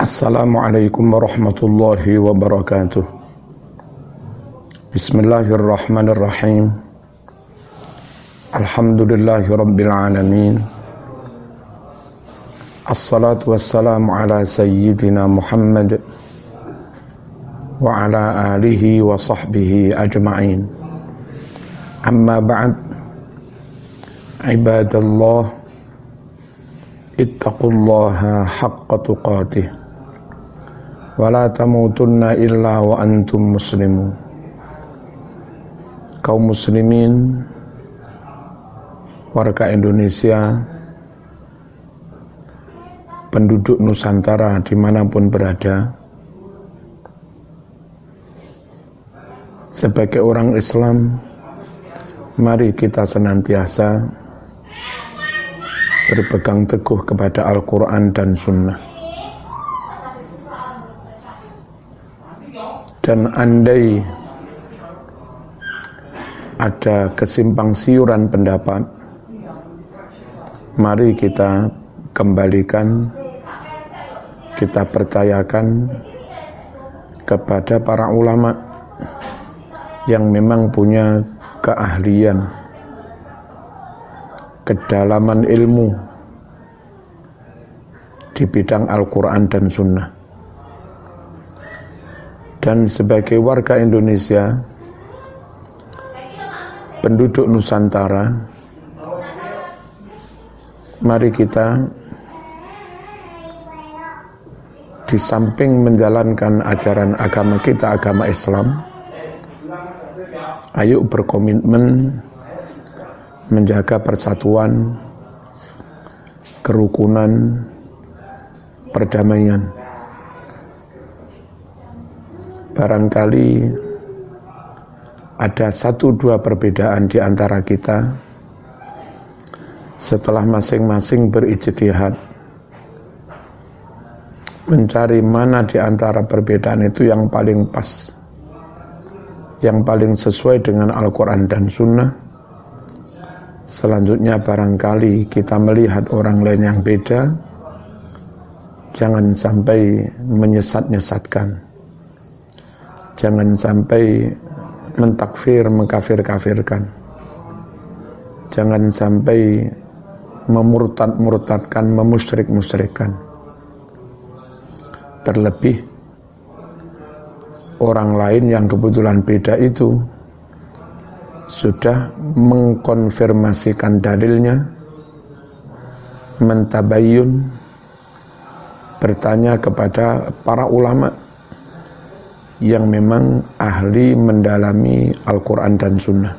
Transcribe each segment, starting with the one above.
Assalamualaikum warahmatullahi wabarakatuh. Bismillahirrahmanirrahim. Alhamdulillahi rabbil alamin. Assalatu wassalamu ala sayyidina Muhammad wa ala alihi wa sahbihi ajma'in. Amma ba'd. Ibadallah, ittaqullaha haqqa tuqatih wa la tamutunna illa wa antum muslimun. Kaum muslimin, warga Indonesia, penduduk Nusantara dimanapun berada, sebagai orang Islam, mari kita senantiasa berpegang teguh kepada Al-Quran dan Sunnah. Dan andai ada kesimpang siuran pendapat, mari kita kembalikan, kita percayakan kepada para ulama yang memang punya keahlian, kedalaman ilmu di bidang Al-Quran dan Sunnah. Dan sebagai warga Indonesia, penduduk Nusantara, mari kita di samping menjalankan ajaran agama kita, agama Islam, ayo berkomitmen menjaga persatuan, kerukunan, perdamaian. Barangkali ada 1-2 perbedaan di antara kita. Setelah masing-masing berijtihad mencari mana di antara perbedaan itu yang paling pas, yang paling sesuai dengan Al-Quran dan Sunnah. Selanjutnya barangkali kita melihat orang lain yang beda, jangan sampai menyesat-nyesatkan, jangan sampai mentakfir, mengkafir-kafirkan, jangan sampai memurtad-murtadkan, memusyrik-musyrikkan. Terlebih orang lain yang kebetulan beda itu sudah mengkonfirmasikan dalilnya, mentabayyun, bertanya kepada para ulama yang memang ahli mendalami Al-Quran dan Sunnah.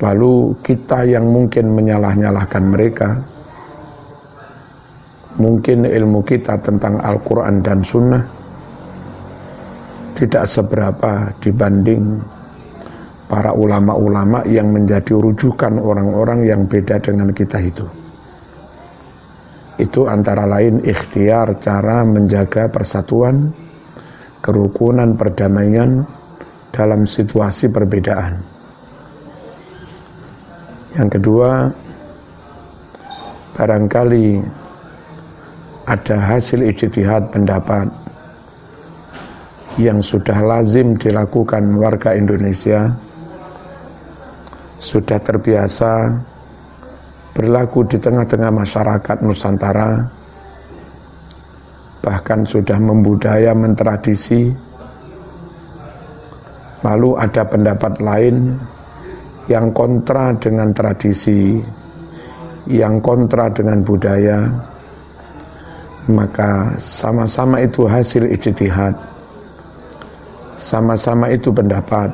Lalu kita yang mungkin menyalah-nyalahkan mereka, mungkin ilmu kita tentang Al-Quran dan Sunnah tidak seberapa dibanding para ulama-ulama yang menjadi rujukan orang-orang yang beda dengan kita itu. Itu antara lain ikhtiar cara menjaga persatuan, kerukunan, perdamaian dalam situasi perbedaan. Yang kedua, barangkali ada hasil ijtihad pendapat yang sudah lazim dilakukan warga Indonesia, sudah terbiasa berlaku di tengah-tengah masyarakat Nusantara, bahkan sudah membudaya, mentradisi. Lalu ada pendapat lain yang kontra dengan tradisi, yang kontra dengan budaya, maka sama-sama itu hasil ijtihad, sama-sama itu pendapat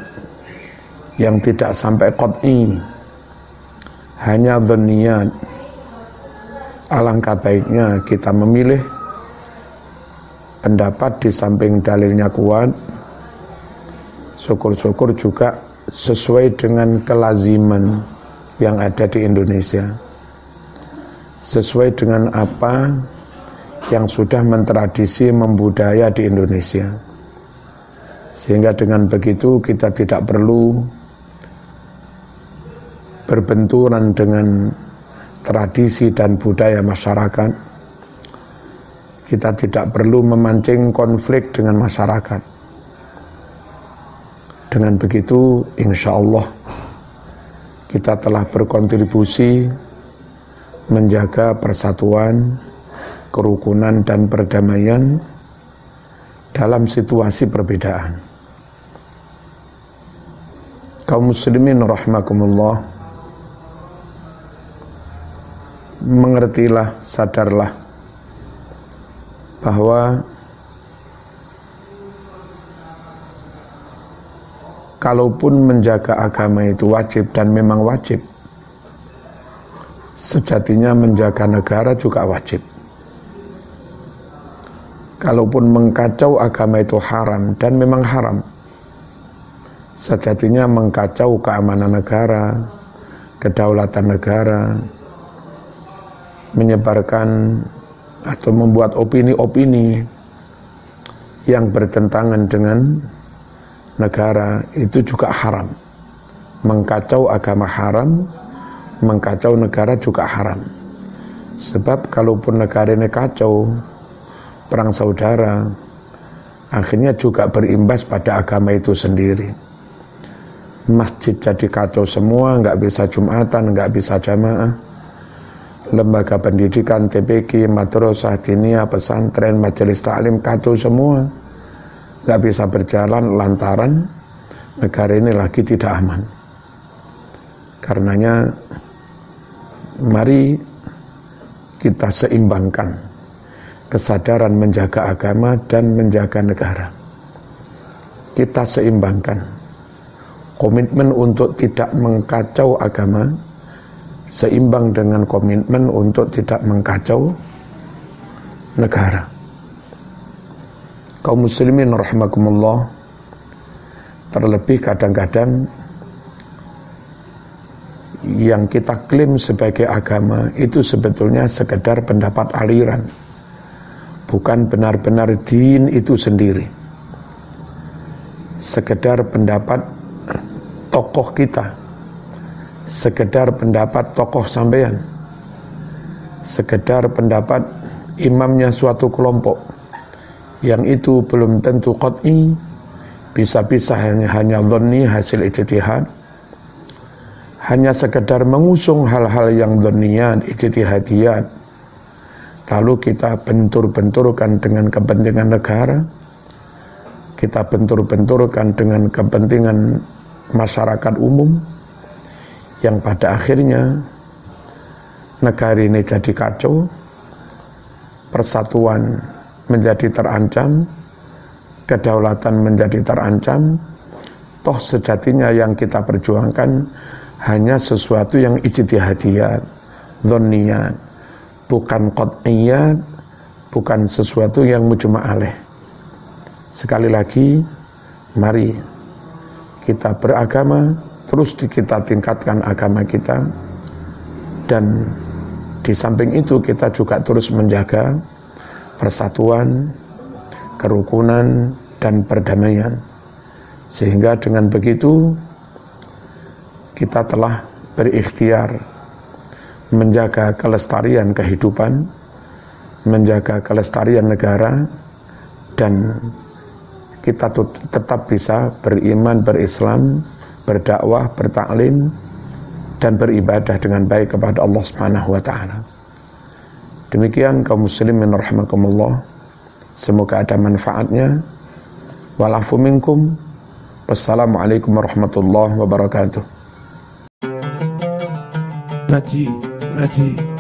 yang tidak sampai qat'i, hanya dhanniyat. Alangkah baiknya kita memilih pendapat di samping dalilnya kuat, syukur-syukur juga sesuai dengan kelaziman yang ada di Indonesia, sesuai dengan apa yang sudah mentradisi, membudaya di Indonesia. Sehingga dengan begitu kita tidak perlu berbenturan dengan tradisi dan budaya masyarakat, Kita tidak perlu memancing konflik dengan masyarakat. Dengan begitu, insya Allah kita telah berkontribusi menjaga persatuan, kerukunan, dan perdamaian dalam situasi perbedaan. Kaum muslimin rahimakumullah, mengertilah, sadarlah bahwa kalaupun menjaga agama itu wajib dan memang wajib, sejatinya menjaga negara juga wajib. Kalaupun mengkacau agama itu haram dan memang haram, sejatinya mengkacau keamanan negara, kedaulatan negara, menyebarkan atau membuat opini-opini yang bertentangan dengan negara itu juga haram. Mengkacau agama haram, mengkacau negara juga haram. Sebab kalaupun negara ini kacau, perang saudara, akhirnya juga berimbas pada agama itu sendiri. Masjid jadi kacau semua, nggak bisa Jumatan, nggak bisa jamaah. Lembaga pendidikan, TPQ, madrasah, diniyah, pesantren, majelis taklim kacau semua, nggak bisa berjalan lantaran negara ini lagi tidak aman. Karenanya mari kita seimbangkan kesadaran menjaga agama dan menjaga negara. Kita seimbangkan komitmen untuk tidak mengkacau agama seimbang dengan komitmen untuk tidak mengkacau negara. Kaum muslimin rahimakumullah, terlebih kadang-kadang yang kita klaim sebagai agama itu sebetulnya sekedar pendapat aliran, bukan benar-benar din itu sendiri. Sekedar pendapat tokoh kita, sekedar pendapat tokoh sampean, sekedar pendapat imamnya suatu kelompok, yang itu belum tentu qat'i, bisa-bisa hanya dhanni, hasil ijtihad, hanya sekedar mengusung hal-hal yang dhanniyat, ijtihadiyat, lalu kita bentur-benturkan dengan kepentingan negara, kita bentur-benturkan dengan kepentingan masyarakat umum, yang pada akhirnya negara ini jadi kacau, persatuan menjadi terancam, kedaulatan menjadi terancam. Toh sejatinya yang kita perjuangkan hanya sesuatu yang ijtihadiyat, dhanniyat, bukan qat'iyat, bukan sesuatu yang mujma' alaih. Sekali lagi, mari kita beragama, terus kita tingkatkan agama kita, dan di samping itu kita juga terus menjaga persatuan, kerukunan, dan perdamaian. Sehingga dengan begitu kita telah berikhtiar menjaga kelestarian kehidupan, menjaga kelestarian negara, dan kita tetap bisa beriman, berislam, berdakwah, bertaklim, dan beribadah dengan baik kepada Allah Subhanahu wa taala. Demikian kaum muslimin rahimakumullah, semoga ada manfaatnya. Walafu minkum. Wassalamualaikum warahmatullahi wabarakatuh. Ngaji